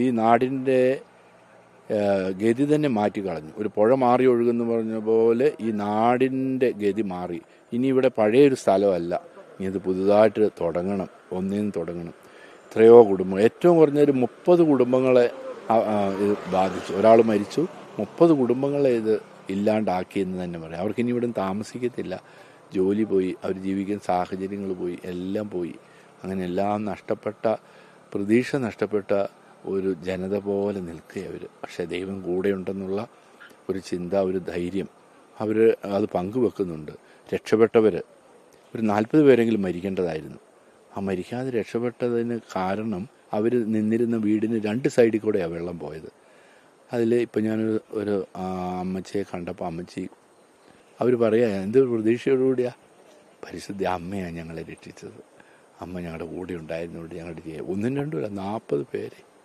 ഈ നാടിൻ്റെ ഗതി തന്നെ മാറ്റിക്കളഞ്ഞു. ഒരു പുഴ മാറി ഒഴുകുന്നു പറഞ്ഞ പോലെ ഈ നാടിൻ്റെ ഗതി മാറി. ഇനി ഇവിടെ പഴയൊരു സ്ഥലമല്ല, ഇനി ഇത് പുതുതായിട്ട് തുടങ്ങണം, ഒന്നിനും തുടങ്ങണം. എത്രയോ കുടുംബങ്ങൾ, ഏറ്റവും കുറഞ്ഞൊരു 30 കുടുംബങ്ങളെ ഇത് ബാധിച്ചു. ഒരാൾ മരിച്ചു, 30 കുടുംബങ്ങളെ ഇത് ഇല്ലാണ്ടാക്കിയെന്ന് തന്നെ പറയാം. അവർക്കിനി ഇവിടെ താമസിക്കത്തില്ല. ജോലി പോയി, അവർ ജീവിക്കുന്ന സാഹചര്യങ്ങൾ പോയി, എല്ലാം പോയി. അങ്ങനെ എല്ലാം നഷ്ടപ്പെട്ട, പ്രതീക്ഷ നഷ്ടപ്പെട്ട ഒരു ജനത പോലെ നിൽക്കുക അവർ. പക്ഷേ ദൈവം കൂടെയുണ്ടെന്നുള്ള ഒരു ചിന്ത, ഒരു ധൈര്യം അവർ അത് പങ്കുവെക്കുന്നുണ്ട്. രക്ഷപ്പെട്ടവർ ഒരു 40 പേരെങ്കിലും മരിക്കേണ്ടതായിരുന്നു. ആ മരിക്കാതെ രക്ഷപ്പെട്ടതിന് കാരണം അവർ നിന്നിരുന്ന വീടിന് 2 സൈഡിൽ കൂടെയാണ് വെള്ളം പോയത്. അതിൽ ഇപ്പം ഞാനൊരു അമ്മച്ചിയെ കണ്ടപ്പോൾ അമ്മച്ചി അവർ പറയാ, എന്ത് പ്രതീക്ഷയോടുകൂടിയാ, പരിശുദ്ധ അമ്മയാണ് ഞങ്ങളെ രക്ഷിച്ചത്, അമ്മ ഞങ്ങളുടെ കൂടെ ഉണ്ടായിരുന്നതുകൊണ്ട് ഞങ്ങളുടെ 1 2 40 പേര്